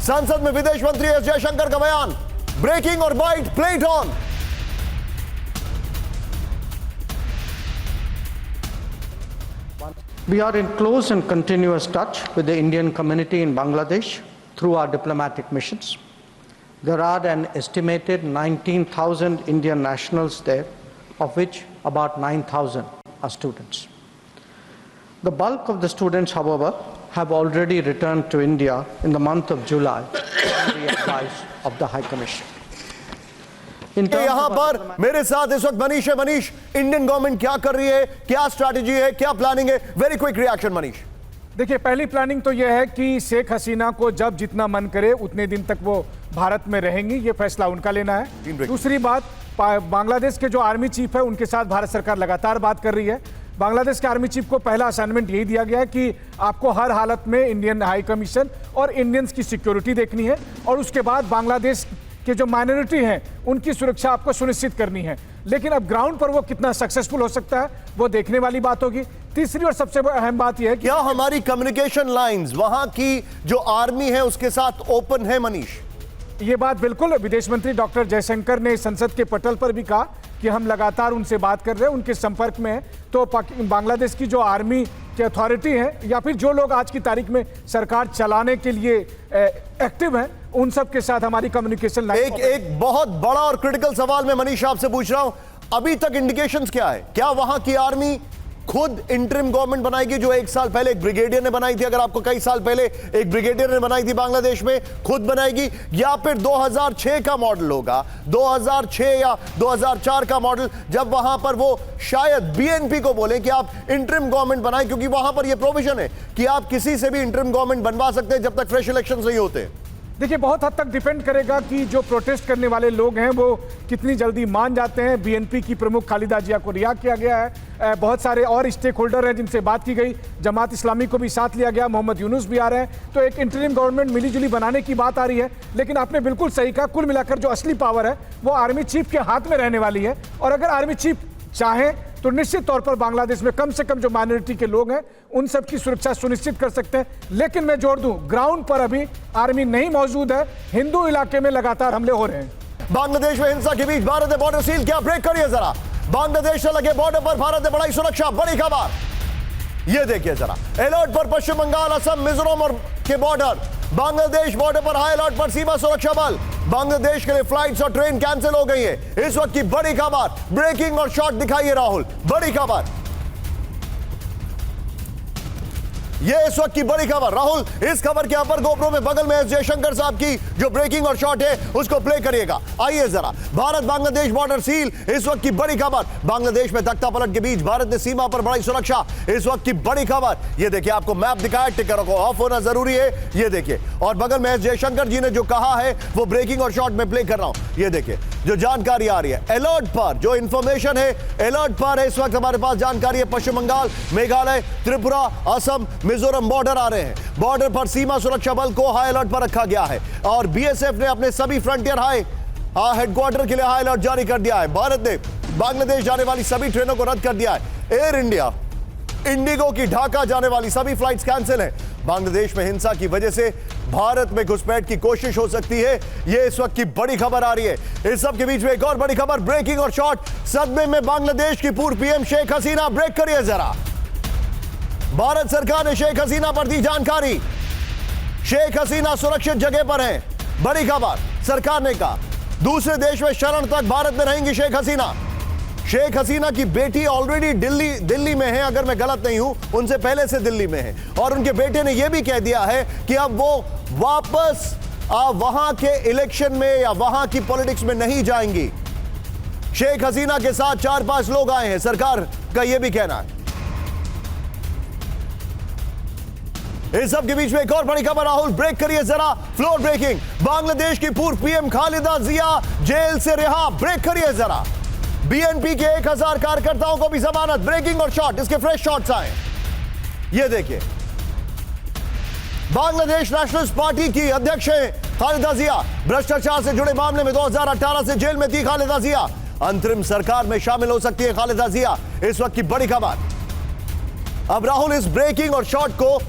संसद में विदेश मंत्री एस जयशंकर का बयान। ब्रेकिंग और byte, play it on. We are in close and continuous touch with the Indian community in Bangladesh through our diplomatic missions. There are an estimated 19,000 Indian nationals there, of which about 9,000 are students. The bulk of the students, however, have already returned to India in the month of July on the advice of the High Commission. यहां पर मेरे साथ इस वक्त मनीष है। मनीष, इंडियन गवर्नमेंट क्या कर रही है, क्या स्ट्रैटेजी है, क्या प्लानिंग है? Very quick reaction Manish. देखिए, पहली प्लानिंग तो यह है कि शेख हसीना को जब जितना मन करे उतने दिन तक वो भारत में रहेंगी, ये फैसला उनका लेना है। दूसरी बात, बांग्लादेश के जो आर्मी चीफ है उनके साथ भारत सरकार लगातार बात कर रही है। बांग्लादेश के आर्मी चीफ को पहला असाइनमेंट यही दिया गया है कि आपको हर हालत में इंडियन हाई कमीशन और इंडियंस की सिक्योरिटी देखनी है, और उसके बाद बांग्लादेश कि जो माइनॉरिटी हैं उनकी सुरक्षा आपको सुनिश्चित करनी है। लेकिन अब ग्राउंड पर वो कितना सक्सेसफुल हो सकता है वो देखने वाली बात होगी। तीसरी और सबसे अहम बात यह है कि क्या हमारी कम्युनिकेशन लाइंस वहां की जो आर्मी है उसके साथ ओपन है? मनीष, ये बात बिल्कुल विदेश मंत्री डॉक्टर जयशंकर ने संसद के पटल पर भी कहा कि हम लगातार उनसे बात कर रहे हैं, उनके संपर्क में हैं। तो बांग्लादेश की जो आर्मी की अथॉरिटी है या फिर जो लोग आज की तारीख में सरकार चलाने के लिए एक्टिव हैं, उन सब के साथ हमारी कम्युनिकेशन लाइन। एक बहुत बड़ा और क्रिटिकल सवाल मैं मनीष आपसे पूछ रहा हूं, अभी तक इंडिकेशंस क्या है? क्या वहां की आर्मी खुद इंटरिम गवर्नमेंट बनाएगी, जो 1 साल पहले एक ब्रिगेडियर ने बनाई थी, अगर आपको कई साल पहले एक ब्रिगेडियर ने बनाई थी बांग्लादेश में, खुद बनाएगी, या फिर 2006 का मॉडल होगा, 2006 या 2004 का मॉडल, जब वहां पर वो शायद बीएनपी को बोले कि आप इंटरिम गवर्नमेंट बनाएं, क्योंकि वहां पर यह प्रोविजन है कि आप किसी से भी इंटरिम गवर्नमेंट बनवा सकते हैं जब तक फ्रेश इलेक्शन नहीं होते। देखिए, बहुत हद तक डिपेंड करेगा कि जो प्रोटेस्ट करने वाले लोग हैं वो कितनी जल्दी मान जाते हैं। बीएनपी की प्रमुख खालिदा जिया को रिहा किया गया है, बहुत सारे और स्टेक होल्डर हैं जिनसे बात की गई, जमात इस्लामी को भी साथ लिया गया, मोहम्मद यूनुस भी आ रहे हैं। तो एक इंटरिम गवर्नमेंट मिलीजुली बनाने की बात आ रही है। लेकिन आपने बिल्कुल सही कहा, कुल मिलाकर जो असली पावर है वो आर्मी चीफ के हाथ में रहने वाली है। और अगर आर्मी चीफ चाहें तो निश्चित तौर पर बांग्लादेश में कम से कम जो माइनॉरिटी के लोग हैं उन सब की सुरक्षा सुनिश्चित कर सकते हैं। लेकिन मैं जोड़ दूं, ग्राउंड पर अभी आर्मी नहीं मौजूद है, हिंदू इलाके में लगातार हमले हो रहे हैं। बांग्लादेश में हिंसा के बीच भारत ने बॉर्डर सील किया। ब्रेक करिए जरा, बांग्लादेश से लगे बॉर्डर पर भारत ने बढ़ाई सुरक्षा, बड़ी खबर। ये देखिए जरा, अलर्ट पर पश्चिम बंगाल, असम, मिजोरम और के बॉर्डर। बांग्लादेश बॉर्डर पर हाई अलर्ट पर सीमा सुरक्षा बल। बांग्लादेश के लिए फ्लाइट्स और ट्रेन कैंसिल हो गई है। इस वक्त की बड़ी खबर, ब्रेकिंग और शॉट दिखाइए राहुल, बड़ी खबर। ये इस वक्त की बड़ी खबर। राहुल, इस खबर के अपर गोप्रो में बगल में एस जयशंकर साहब की जो ब्रेकिंग और शॉट है उसको प्ले करिएगा। आइए जरा, भारत बांग्लादेश बॉर्डर सील, इस वक्त की बड़ी खबर। बांग्लादेश में तख्ता पलट के बीच भारत ने सीमा पर बढ़ाई सुरक्षा, इस वक्त की बड़ी खबर। ये देखिए, आपको मैप दिखाया, टिकरों को ऑफ होना जरूरी है, ये देखिए। और बगल में एस जयशंकर जी ने जो कहा है वो ब्रेकिंग और शॉट में प्ले कर रहा हूं। ये देखिए जो जानकारी आ रही है, अलर्ट पर जो इंफॉर्मेशन है, अलर्ट पर है इस वक्त हमारे पास जानकारी है। पश्चिम बंगाल, मेघालय, त्रिपुरा, असम, मिजोरम बॉर्डर आ रहे हैं। बॉर्डर पर सीमा सुरक्षा बल को हाई अलर्ट पर रखा गया है और बीएसएफ ने अपने सभी फ्रंटियर हेडक्वार्टर के लिए हाई अलर्ट जारी कर दिया है। भारत ने बांग्लादेश जाने वाली सभी ट्रेनों को रद्द कर दिया है। एयर इंडिया, इंडिगो की ढाका जाने वाली सभी फ्लाइट्स कैंसिल हैं। बांग्लादेश में हिंसा की वजह से भारत में घुसपैठ की कोशिश हो सकती है, ये इस वक्त की बड़ी खबर आ रही है। इस सब के बीच में एक और बड़ी खबर, ब्रेकिंग और शॉट। सदमे में बांग्लादेश की पूर्व पीएम शेख हसीना। ब्रेक करिए जरा। भारत सरकार ने शेख हसीना पर दी जानकारी। शेख हसीना सुरक्षित जगह पर हैं, बड़ी खबर। सरकार ने कहा दूसरे देश में शरण तक भारत में रहेंगी शेख हसीना। शेख हसीना की बेटी ऑलरेडी दिल्ली में है, अगर मैं गलत नहीं हूं, उनसे पहले से दिल्ली में है। और उनके बेटे ने यह भी कह दिया है कि अब वो वापस वहां के इलेक्शन में या वहां की पॉलिटिक्स में नहीं जाएंगी। शेख हसीना के साथ 4-5 लोग आए हैं, सरकार का यह भी कहना है। इस सब के बीच में एक और बड़ी खबर। राहुल, ब्रेक करिए जरा, फ्लोर ब्रेकिंग। बांग्लादेश की पूर्व पीएम खालिदा जिया जेल से रिहा। ब्रेक करिए जरा। बीएनपी के 1000 कार्यकर्ताओं को भी जमानत। ब्रेकिंग और शॉट, इसके फ्रेश शॉट्स आए, ये देखिए। बांग्लादेश नेशनलिस्ट पार्टी की अध्यक्ष हैं खालिदा जिया। भ्रष्टाचार से जुड़े मामले में 2018 से जेल में थी खालिदा जिया। अंतरिम सरकार में शामिल हो सकती है खालिदा जिया, इस वक्त की बड़ी खबर। अब राहुल, इस ब्रेकिंग और शॉट को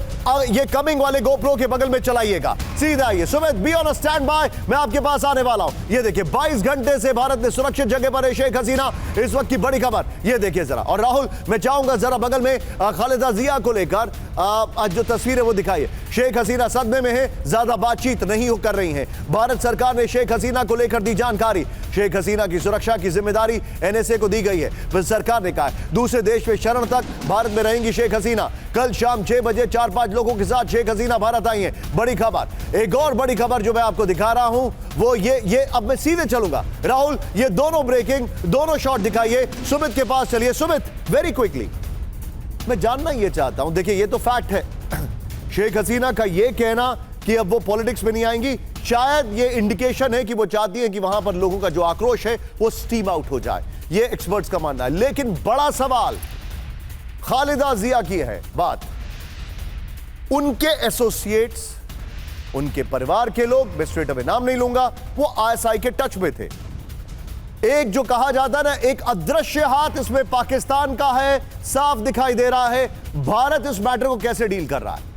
ये कमिंग वाले गोप्रो के बगल में चलाइएगा। सीधा आइए Sumit, be on stand by, मैं आपके पास आने वाला हूं। ये देखिए 22 घंटे से भारत ने सुरक्षित जगह पर है शेख हसीना, इस वक्त की बड़ी खबर। ये देखिए जरा। और राहुल, मैं चाहूंगा जरा बगल में खालिदा जिया को लेकर आज जो तस्वीर है वो दिखाइए। शेख हसीना सदमे में है, ज्यादा बातचीत नहीं कर रही है। भारत सरकार ने शेख हसीना को लेकर दी जानकारी। शेख हसीना की सुरक्षा की जिम्मेदारी एनएसए को दी गई है। फिर सरकार ने कहा दूसरे देश में शरण तक भारत में रहेंगी शेख हसीना। कल शाम 6 बजे 4-5 लोगों के साथ शेख हसीना भारत आई हैं, बड़ी खबर। एक और बड़ी खबर जो मैं आपको दिखा रहा हूं वो ये अब मैं सीधे चलूंगा। राहुल, ये दोनों ब्रेकिंग, दोनों शॉट दिखाइए। सुमित के पास चलिए। सुमित, वेरी क्विकली, मैं जानना ये चाहता हूं, देखिए ये तो फैक्ट है, शेख हसीना का ये कहना कि अब वो पॉलिटिक्स में नहीं आएंगी, शायद ये इंडिकेशन है कि वो चाहती है कि वहां पर लोगों का जो आक्रोश है वो स्टीम आउट हो जाए, ये एक्सपर्ट्स का मानना है। लेकिन बड़ा सवाल खालिदा जिया की है बात, उनके एसोसिएट्स, उनके परिवार के लोग, मैं स्ट्रेट अवे नाम नहीं लूंगा, वो आईएसआई के टच में थे। एक जो कहा जाता है ना, एक अदृश्य हाथ इसमें पाकिस्तान का है, साफ दिखाई दे रहा है। भारत इस मैटर को कैसे डील कर रहा है?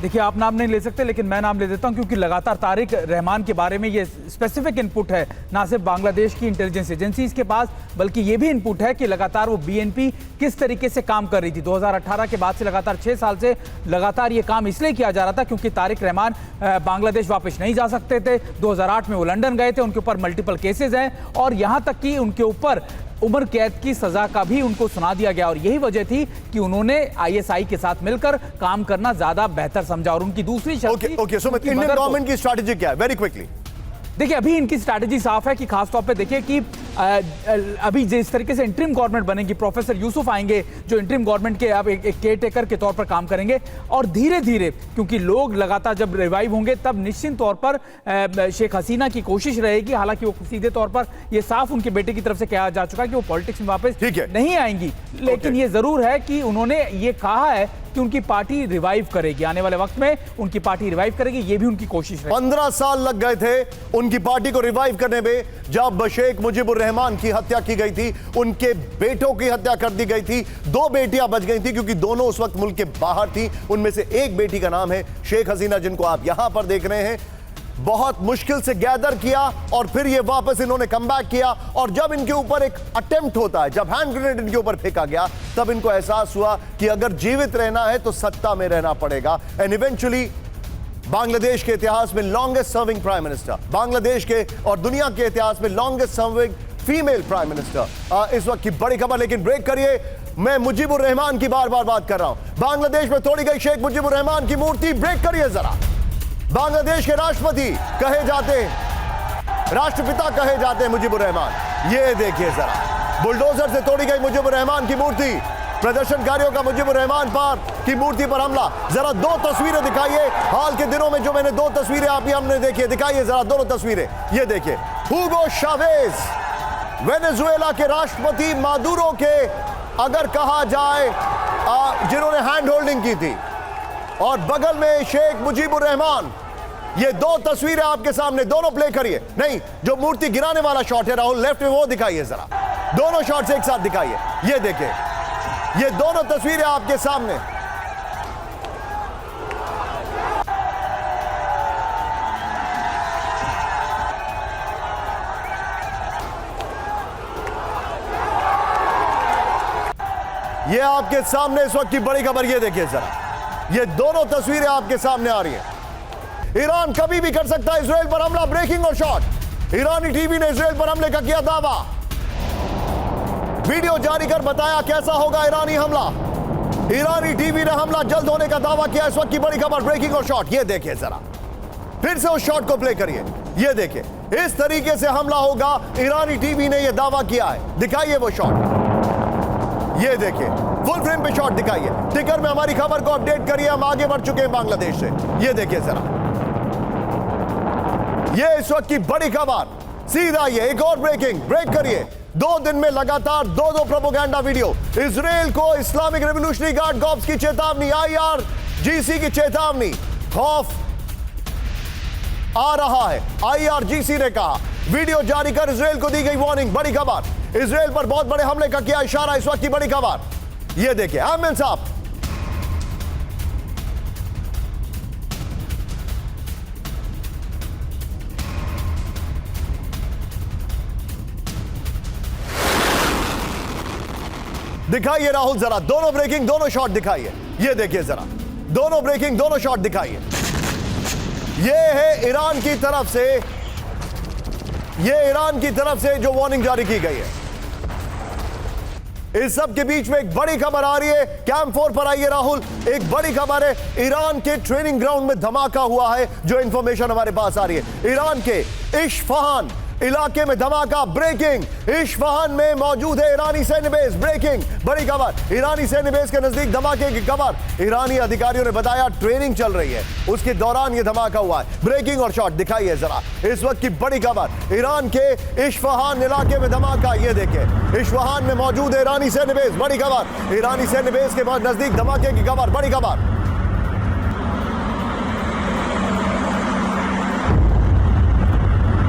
देखिए, आप नाम नहीं ले सकते, लेकिन मैं नाम ले देता हूं, क्योंकि लगातार तारिक रहमान के बारे में ये स्पेसिफिक इनपुट है, ना सिर्फ बांग्लादेश की इंटेलिजेंस एजेंसीज के पास, बल्कि ये भी इनपुट है कि लगातार वो बीएनपी किस तरीके से काम कर रही थी। 2018 के बाद से लगातार 6 साल से लगातार ये काम इसलिए किया जा रहा था क्योंकि तारिक रहमान बांग्लादेश वापस नहीं जा सकते थे। 2008 में वो लंदन गए थे, उनके ऊपर मल्टीपल केसेज हैं और यहां तक कि उनके ऊपर उम्र कैद की सजा का भी उनको सुना दिया गया। और यही वजह थी कि उन्होंने आईएसआई के साथ मिलकर काम करना ज्यादा बेहतर समझा। और उनकी दूसरी शर्त थी, ओके सुमित, इंडियन गवर्नमेंट की स्ट्रैटेजी क्या है? Very quickly. देखिए, अभी इनकी स्ट्रैटेजी साफ है कि खासतौर पे देखिए कि अभी जिस तरीके से इंटरिम गवर्नमेंट बनेगी, प्रोफेसर यूसुफ आएंगे जो इंटरिम गवर्नमेंट के अब एक केयर टेकर के तौर पर काम करेंगे, और धीरे धीरे क्योंकि लोग लगातार जब रिवाइव होंगे तब निश्चित तौर पर शेख हसीना की कोशिश रहेगी, हालांकि वो सीधे तौर पर ये साफ उनके बेटे की तरफ से कहा जा चुका है कि वो पॉलिटिक्स में वापस नहीं आएंगी, लेकिन ये जरूर है कि उन्होंने ये कहा है कि उनकी पार्टी रिवाइव करेगी, आने वाले वक्त में उनकी पार्टी रिवाइव करेगी, ये भी उनकी कोशिश है। 15 साल लग गए थे उनकी पार्टी को रिवाइव करने में। जब शेख मुजीबुर रहमान की हत्या की गई थी, उनके बेटों की हत्या कर दी गई थी, 2 बेटियां बच गई थी क्योंकि दोनों उस वक्त मुल्क के बाहर थी। उनमें से एक बेटी का नाम है शेख हसीना, जिनको आप यहां पर देख रहे हैं। बहुत मुश्किल से गैदर किया और फिर ये वापस इन्होंने कम बैक किया। और जब इनके ऊपर एक अटेम्प्ट होता है, जब हैंड ग्रेनेड इनके ऊपर फेंका गया, तब इनको एहसास हुआ कि अगर जीवित रहना है तो सत्ता में रहना पड़ेगा। एंड इवेंचुअली बांग्लादेश के इतिहास में longest serving prime minister, Bangladesh के और दुनिया के इतिहास में longest serving female prime minister. इस वक्त की बड़ी खबर, लेकिन ब्रेक करिए, मैं मुजीबुर रहमान की बार बार बात कर रहा हूं। बांग्लादेश में तोड़ी गई शेख मुजीबुर रहमान की मूर्ति, ब्रेक करिए जरा। बांग्लादेश के राष्ट्रपति कहे जाते हैं, राष्ट्रपिता कहे जाते हैं मुजीबुर रहमान। ये देखिए जरा, बुलडोजर से तोड़ी गई मुजीबुर रहमान की मूर्ति, प्रदर्शनकारियों का मुजीबुर रहमान की मूर्ति पर हमला। जरा दो तस्वीरें दिखाइए हाल के दिनों में, जो मैंने दो तस्वीरें आप हमने देखी, दिखाइए जरा दोनों तस्वीरें। ये देखिए, हुगो चावेज, वेनेजुएला के राष्ट्रपति मादुरो के, अगर कहा जाए जिन्होंने हैंड होल्डिंग की थी, और बगल में शेख मुजीबुर रहमान। ये दो तस्वीरें आपके सामने, दोनों प्ले करिए। नहीं, जो मूर्ति गिराने वाला शॉट है राहुल, लेफ्ट में, वो दिखाइए जरा। दोनों शॉट्स एक साथ दिखाइए। ये देखिए, ये दोनों तस्वीरें आपके सामने। ये आपके सामने इस वक्त की बड़ी खबर, ये देखिए जरा, ये दोनों तस्वीरें आपके सामने आ रही हैं। ईरान कभी भी कर सकता है इजराइल पर हमला, ब्रेकिंग और शॉट। ईरानी टीवी ने इजराइल पर हमले का किया दावा, वीडियो जारी कर बताया कैसा होगा ईरानी हमला। ईरानी टीवी ने हमला जल्द होने का दावा किया। इस वक्त की बड़ी खबर, ब्रेकिंग और शॉट। ये देखिए जरा, फिर से उस शॉट को प्ले करिए। ये देखिए, इस तरीके से हमला होगा, ईरानी टीवी ने यह दावा किया है। दिखाइए वो शॉट, ये देखिए, फुल फ्रेम पे शॉट दिखाइए। टिकर में हमारी खबर को अपडेट करिए, हम आगे बढ़ चुके हैं बांग्लादेश से। ये देखिए जरा, ये इस वक्त की बड़ी खबर, सीधा ये एक और ब्रेकिंग, ब्रेक करिए। 2 दिन में लगातार दो प्रोपेगेंडा वीडियो। इजराइल को इस्लामिक रेवोल्यूशनरी गार्ड कॉर्प्स की चेतावनी, IRGC की चेतावनी, खौफ आ रहा है। IRGC ने कहा, वीडियो जारी कर इजराइल को दी गई वार्निंग। बड़ी खबर, इजराइल पर बहुत बड़े हमले का किया इशारा। इस वक्त की बड़ी खबर, ये देखिए, आमिर साहब, दिखाइए राहुल जरा, दोनों ब्रेकिंग, दोनों शॉट दिखाइए। ये देखिए जरा, दोनों ब्रेकिंग, दोनों शॉट दिखाइए। ये है ईरान की तरफ से, ये ईरान की तरफ से जो वार्निंग जारी की गई है। इस सब के बीच में एक बड़ी खबर आ रही है, कैंप 4 पर आइए राहुल। एक बड़ी खबर है, ईरान के ट्रेनिंग ग्राउंड में धमाका हुआ है, जो इंफॉर्मेशन हमारे पास आ रही है। ईरान के इस्फहान इलाके में धमाका, ब्रेकिंग। इस्फहान में मौजूद है ईरानी सैन्य बेस, ब्रेकिंग, बड़ी खबर। ईरानी सैन्य बेस के नजदीक धमाके की खबर। ईरानी अधिकारियों ने बताया ट्रेनिंग चल रही है, उसके दौरान यह धमाका हुआ है। ब्रेकिंग और शॉट दिखाइए जरा, इस वक्त की बड़ी खबर। ईरान के इस्फहान इलाके में धमाका, ये देखिए, इस्फहान में मौजूद है ईरानी सैन्य बेस, बड़ी खबर। ईरानी सैन्य बेस के नजदीक धमाके की खबर, बड़ी खबर।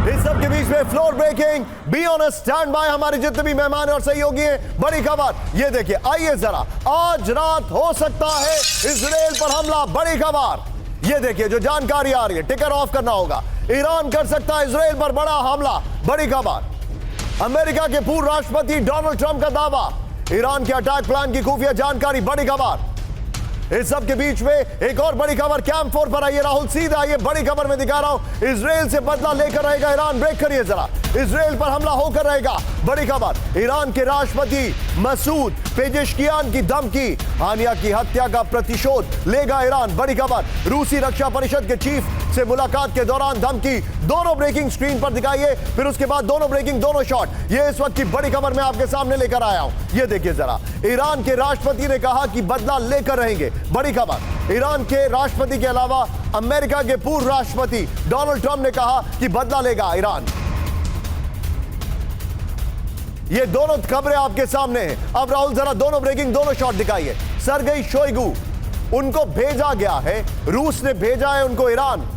इस सब के बीच में floor breaking, be on a stand by, हमारे जितने भी मेहमान और सहयोगी हैं। बड़ी खबर, ये देखिए, आइए जरा, आज रात हो सकता है इजराइल पर हमला, बड़ी खबर। ये देखिए, जो जानकारी आ रही है, टिकर ऑफ करना होगा। ईरान कर सकता है इजराइल पर बड़ा हमला, बड़ी खबर। अमेरिका के पूर्व राष्ट्रपति डोनाल्ड ट्रंप का दावा, ईरान के अटैक प्लान की खुफिया जानकारी, बड़ी खबर। इस सब के बीच में एक और बड़ी खबर, कैंप 4 पर आइए राहुल, सीधा ये बड़ी खबर में दिखा रहा हूं। इजराइल से बदला लेकर रहेगा ईरान, ब्रेक करिए जरा, इजराइल पर हमला होकर रहेगा, बड़ी खबर। ईरान के राष्ट्रपति मसूद पेजेश्कियान की धमकी, हानिया की हत्या का प्रतिशोध लेगा ईरान, बड़ी खबर। रूसी रक्षा परिषद के चीफ से मुलाकात के दौरान धमकी। दोनों ब्रेकिंग स्क्रीन पर दिखाइए, फिर उसके बाद दोनों ब्रेकिंग, दोनों शॉट। ये इस वक्त की बड़ी खबर मैं आपके सामने लेकर आया हूं। ये देखिए जरा, ईरान के राष्ट्रपति ने कहा कि बदला लेकर रहेंगे, बड़ी खबर। ईरान के राष्ट्रपति के अलावा अमेरिका के पूर्व राष्ट्रपति डोनाल्ड ट्रंप ने कहा कि बदला लेगा ईरान। ये दोनों खबरें आपके सामने हैं। अब राहुल जरा दोनों ब्रेकिंग, दोनों शॉट दिखाइए। सरगेई शोइगु, उनको भेजा गया है, रूस ने भेजा है उनको ईरान,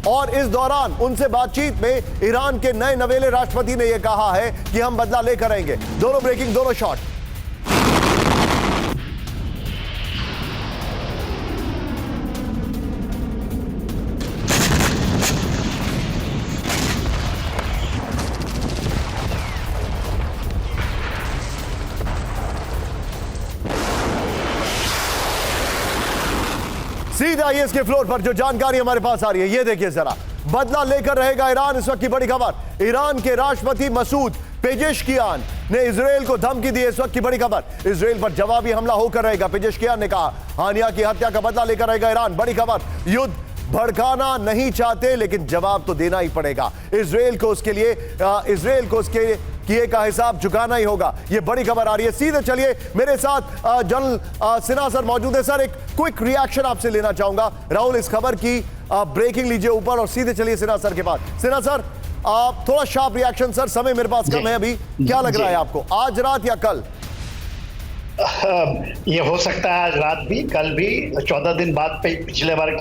और इस दौरान उनसे बातचीत में ईरान के नए नवेले राष्ट्रपति ने यह कहा है कि हम बदला लेकर रहेंगे। दोनों ब्रेकिंग, दोनों शॉट। सीधा ये इसके फ्लोर पर जो जानकारी हमारे पास आ रही है, ये देखिए जरा, बदला लेकर रहेगा ईरान, इस वक्त की बड़ी खबर। ईरान के राष्ट्रपति मसूद पेजेशकियान ने इजराइल को धमकी दी। इस वक्त की बड़ी खबर, इजराइल पर जवाबी हमला होकर रहेगा। पेजेशकियान ने कहा हानिया की हत्या का बदला लेकर रहेगा ईरान। बड़ी खबर, युद्ध भड़काना नहीं चाहते लेकिन जवाब तो देना ही पड़ेगा। इजराइल को उसके किए का हिसाब चुकाना ही होगा। ये बड़ी खबर आ रही है। सीधे चलिए, मेरे साथ जनरल सिन्हा सर मौजूद है। सर, एक क्विक रिएक्शन आपसे लेना चाहूंगा राहुल इस खबर की। ब्रेकिंग लीजिए ऊपर और सीधे चलिए सिन्हा सर के पास। सिन्हा सर, आप थोड़ा शार्प रिएक्शन सर, समय मेरे पास कम है अभी। क्या लग रहा है आपको, आज रात या कल? ये हो सकता है आज रात भी, कल भी। 14 दिन बाद पिछले बार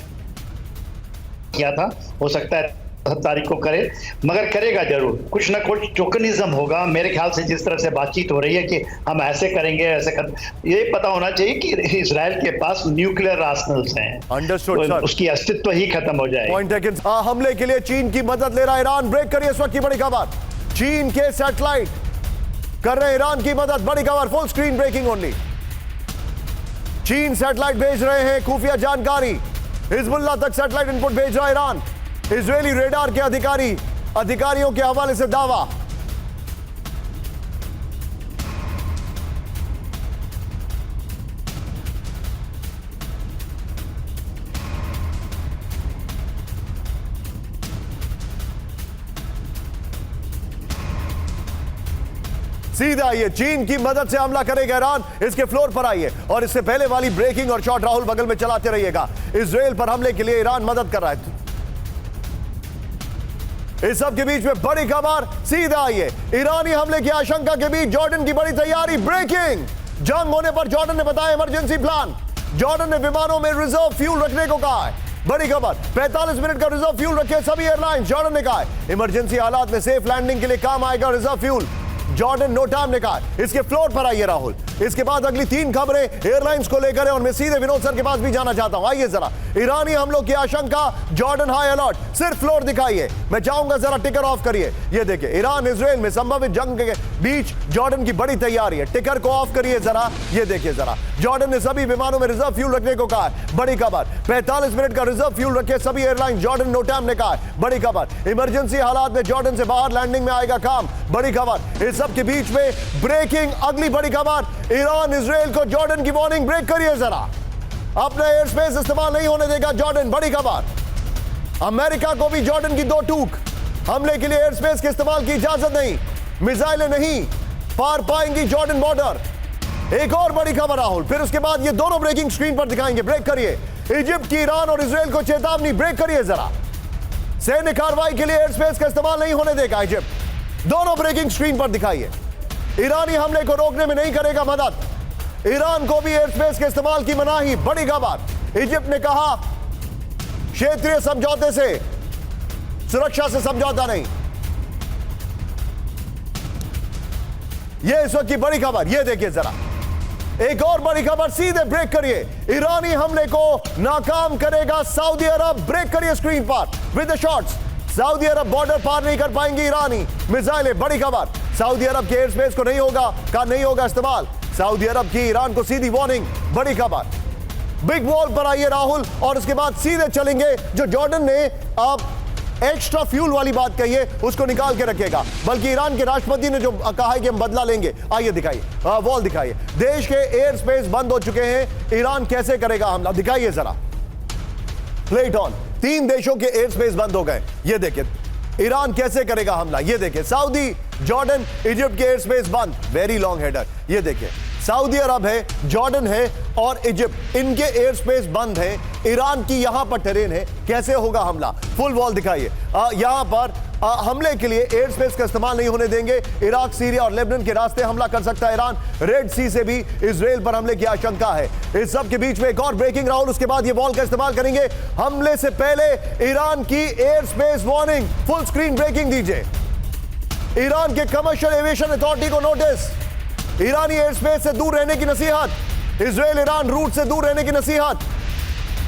किया था, हो सकता है 7 तारीख को करे, मगर करेगा जरूर। कुछ ना कुछ टोकनिज्म होगा मेरे ख्याल से। जिस तरह से बातचीत हो रही है कि हम ऐसे करेंगे, ऐसे कर, ये पता होना चाहिए कि इजराइल के पास न्यूक्लियर आर्सेनल्स हैं। अंडरस्टूड सर, उसकी अस्तित्व ही खत्म हो जाएगी। Point taken. हमले के लिए चीन की मदद ले रहा है ईरान। ब्रेक करिए इस वक्त की बड़ी खबर, चीन के सैटेलाइट कर रहे हैं ईरान की मदद। बड़ी खबर, फुल स्क्रीन ब्रेकिंग ओनली। चीन सैटेलाइट भेज रहे हैं, खुफिया जानकारी। हिजबुल्लाह तक सैटेलाइट इनपुट भेज रहा है ईरान। इजरायली रेडार के अधिकारियों के हवाले से दावा। सीधा आइए, चीन की मदद से हमला करेगा ईरान। इसके फ्लोर पर आइए और इससे पहले वाली ब्रेकिंग और शॉट राहुल बगल में चलाते रहिएगा। इजराइल पर हमले के लिए ईरान मदद कर रहा है। इस सब के बीच में बड़ी खबर, सीधा आइए, ईरानी हमले की आशंका के बीच जॉर्डन की बड़ी तैयारी। ब्रेकिंग, जंग होने पर जॉर्डन ने बताया इमरजेंसी प्लान। जॉर्डन ने विमानों में रिजर्व फ्यूल रखने को कहा है। बड़ी खबर, 45 मिनट का रिजर्व फ्यूल रखे सभी एयरलाइंस। जॉर्डन ने कहा है इमरजेंसी हालात में सेफ लैंडिंग के लिए काम आएगा reserve fuel. Jordan no time ने कहा। इसके फ्लोर पर आइए राहुल। इसके बाद अगली 3 खबरें एयरलाइंस को लेकर है और मैं सीधे विनोद सर के पास भी जाना चाहता हूं। आइए जरा, ईरानी हमलों की आशंका, जॉर्डन हाई अलर्ट। सिर्फ फ्लोर दिखाइए, मैं चाहूंगा जरा टिकर ऑफ करिए। ये देखिए, ईरान इजराइल में संभावित जंग के बीच जॉर्डन की बड़ी तैयारी है। टिकर को ऑफ करिए जरा। ये देखिए जरा, जॉर्डन ने सभी विमानों में रिजर्व फ्यूल रखने को कहा है। बड़ी खबर, 45 मिनट का रिजर्व फ्यूल रखे सभी एयरलाइन। जॉर्डन नो टाइम ने कहा है। बड़ी खबर, इमरजेंसी हालात में जॉर्डन से बाहर लैंडिंग में आएगा काम। बड़ी खबर, इस सब के बीच में ब्रेकिंग, अगली बड़ी खबर, ईरान इजराइल को जॉर्डन की वार्निंग। ब्रेक करिए जरा, अपना एयर स्पेस इस्तेमाल नहीं होने देगा जॉर्डन। बड़ी खबर, अमेरिका को भी जॉर्डन की 2 टूक, हमले के लिए एयर स्पेस के इस्तेमाल की इजाजत नहीं, मिसाइलें नहीं पार पाएंगी जॉर्डन बॉर्डर। एक और बड़ी खबर राहुल, फिर उसके बाद ये दोनों ब्रेकिंग स्क्रीन पर दिखाएंगे। ब्रेक करिए, इजिप्ट की ईरान और इजराइल को चेतावनी। ब्रेक करिए जरा, सैन्य कार्रवाई के लिए एयर स्पेस का इस्तेमाल नहीं होने देगा इजिप्ट। दोनों ब्रेकिंग स्क्रीन पर दिखाइए। ईरानी हमले को रोकने में नहीं करेगा मदद, ईरान को भी एयर स्पेस के इस्तेमाल की मनाही। बड़ी खबर, इजिप्ट ने कहा क्षेत्रीय समझौते से, सुरक्षा से समझौता नहीं। यह इस वक्त की बड़ी खबर। यह देखिए जरा, एक और बड़ी खबर, सीधे ब्रेक करिए, ईरानी हमले को नाकाम करेगा सऊदी अरब। ब्रेक करिए स्क्रीन पर with the shots. Saudi Arab border पार नहीं कर पाएंगे ईरानी मिसाइलें। बड़ी खबर, सऊदी अरब के एयर स्पेस को नहीं होगा इस्तेमाल। सऊदी अरब की ईरान को सीधी वार्निंग। बड़ी खबर, बिग वॉल पर आइए राहुल और उसके बाद सीधे चलेंगे। जो जॉर्डन ने अब एक्स्ट्रा फ्यूल वाली बात कही है उसको निकाल के रखेगा, बल्कि ईरान के राष्ट्रपति ने जो कहा है कि हम बदला लेंगे। आइए दिखाइए, वॉल दिखाइए। देश के एयर स्पेस बंद हो चुके हैं, ईरान कैसे करेगा हमला, दिखाइए जरा। प्लेट ऑन, 3 देशों के एयर स्पेस बंद हो गए। ये देखिए ईरान कैसे करेगा हमला। ये देखिए, सऊदी, जॉर्डन, इजिप्ट के एयर स्पेस बंद। Very long header. ये देखिए, सऊदी अरब है, जॉर्डन है और इजिप्ट, इनके एयर स्पेस बंद है। ईरान की यहां पर टेरेन है, कैसे होगा हमला। फुल वॉल दिखाइए। यहां पर हमले के लिए एयर स्पेस का इस्तेमाल नहीं होने देंगे। इराक, सीरिया और लेबनान के रास्ते हमला कर सकता है ईरान। रेड सी से भी इजराइल पर हमले की आशंका है। इस सब के बीच में एक और ब्रेकिंग राहुल, उसके बाद ये वॉल का इस्तेमाल करेंगे। हमले से पहले ईरान की air space warning. Full screen breaking दीजिए। ईरान के कमर्शियल एविएशन अथॉरिटी को नोटिस, ईरानी एयर स्पेस से दूर रहने की नसीहत, इजराइल ईरान रूट से दूर रहने की नसीहत।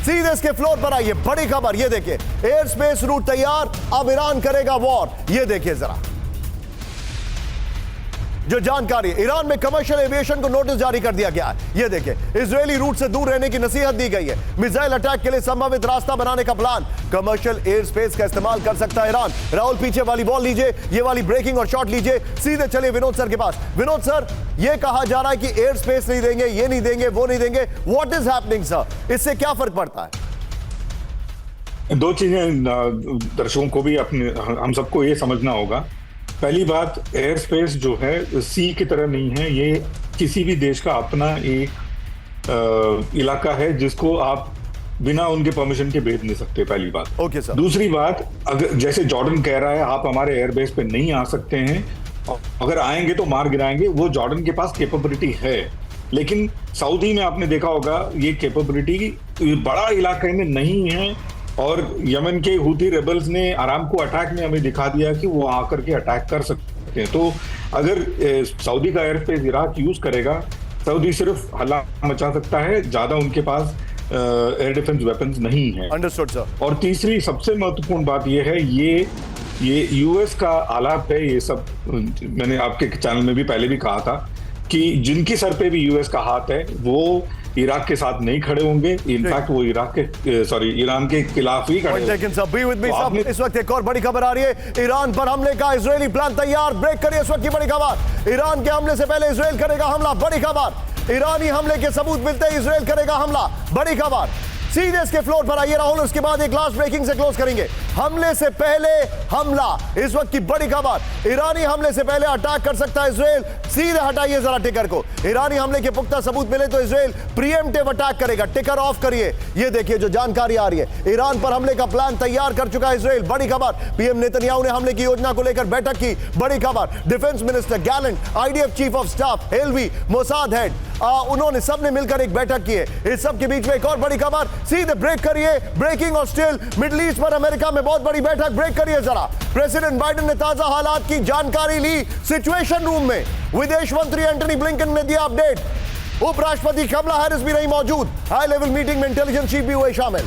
सीधे इसके फ्लोर पर आइए, बड़ी खबर। ये देखिए, एयर स्पेस रूट तैयार, अब ईरान करेगा वॉर। ये देखिए जरा, जो जानकारी, ईरान में कमर्शियल एविएशन को नोटिस जारी कर दिया गया है। ये देखिए, इजरायली रूट से दूर रहने की नसीहत दी गई है। मिसाइल अटैक के लिए संभावित रास्ता बनाने का प्लान, कमर्शियल एयर स्पेस का इस्तेमाल कर सकता है ईरान। राहुल, पीछे वाली बॉल लीजिए, ये वाली ब्रेकिंग और शॉट लीजिए, सीधे चलिए विनोद सर के पास। विनोद सर, ये कहा जा रहा है कि एयर स्पेस नहीं देंगे, ये नहीं देंगे, वो नहीं देंगे, व्हाट इज हैपनिंग सर? इससे क्या फर्क पड़ता है? दो चीजें दर्शकों को भी अपने, हम सबको ये समझना होगा। पहली बात, एयर स्पेस जो है सी की तरह नहीं है, ये किसी भी देश का अपना एक इलाका है जिसको आप बिना उनके परमिशन के भेज नहीं सकते, पहली बात। Okay sir. दूसरी बात, अगर जैसे जॉर्डन कह रहा है आप हमारे एयरबेस पे नहीं आ सकते हैं, अगर आएंगे तो मार गिराएंगे, वो जॉर्डन के पास कैपेबिलिटी है। लेकिन सऊदी में आपने देखा होगा ये कैपेबिलिटी बड़ा इलाके में नहीं है, और यमन के हुती रेबल्स ने आरामको अटैक में हमें दिखा दिया कि वो आकर के अटैक कर सकते हैं। तो अगर सऊदी का एयर स्पेस इराक यूज करेगा, सऊदी सिर्फ हल्ला मचा सकता है, ज्यादा उनके पास एयर डिफेंस वेपन्स नहीं है। Understood sir. और तीसरी सबसे महत्वपूर्ण बात यह है, ये यूएस का आलाप है। ये सब मैंने आपके चैनल में भी पहले भी कहा था कि जिनकी सर पे भी यूएस का हाथ है वो इराक के साथ नहीं खड़े होंगे, इनफैक्ट वो ईरान के खिलाफ ही खड़े होंगे। इस वक्त एक और बड़ी खबर आ रही है, ईरान पर हमले का इजरायली प्लान तैयार। ब्रेक करिए इस वक्त की बड़ी खबर, ईरान के हमले से पहले इजरायल करेगा हमला। बड़ी खबर, ईरानी हमले के सबूत मिलते ही इजरायल करेगा हमला। बड़ी खबर, सीधे इसके फ्लोर पर आइए राहुल, उसके बाद एक लास्ट ब्रेकिंग से क्लोज करेंगे। हमले से पहले हमला, इस वक्त की बड़ी खबर, ईरानी हमले से पहले अटैक कर सकता है इजरायल। सीधे हटाइए जरा टिकर को, ईरानी हमले के पुख्ता सबूत मिले तो इजरायल प्रीएम्प्टिव अटैक करेगा। टिकर ऑफ करिए, ये देखिए जो जानकारी आ रही है, ईरान पर हमले का प्लान तैयार कर चुका है इजरायल। बड़ी खबर, पीएम नेतन्याहू ने हमले की योजना को लेकर बैठक की। बड़ी खबर, defence minister Gallant, IDF chief of staff Halevi, Mossad head, उन्होंने सबने मिलकर एक बैठक की है। इस सब के बीच में एक और बड़ी खबर, सीधे ब्रेक करिए, ब्रेकिंग और स्टिल मिडिल ईस्ट पर अमेरिका में बहुत बड़ी बैठक। ब्रेक करिए जरा, प्रेसिडेंट बाइडेन ने ताजा हालात की जानकारी ली सिचुएशन रूम में। विदेश मंत्री एंटनी ब्लिंकन ने दिया अपडेट। उपराष्ट्रपति कमला हैरिस भी रही मौजूद। हाई लेवल मीटिंग में इंटेलिजेंस चीफ भी हुए शामिल।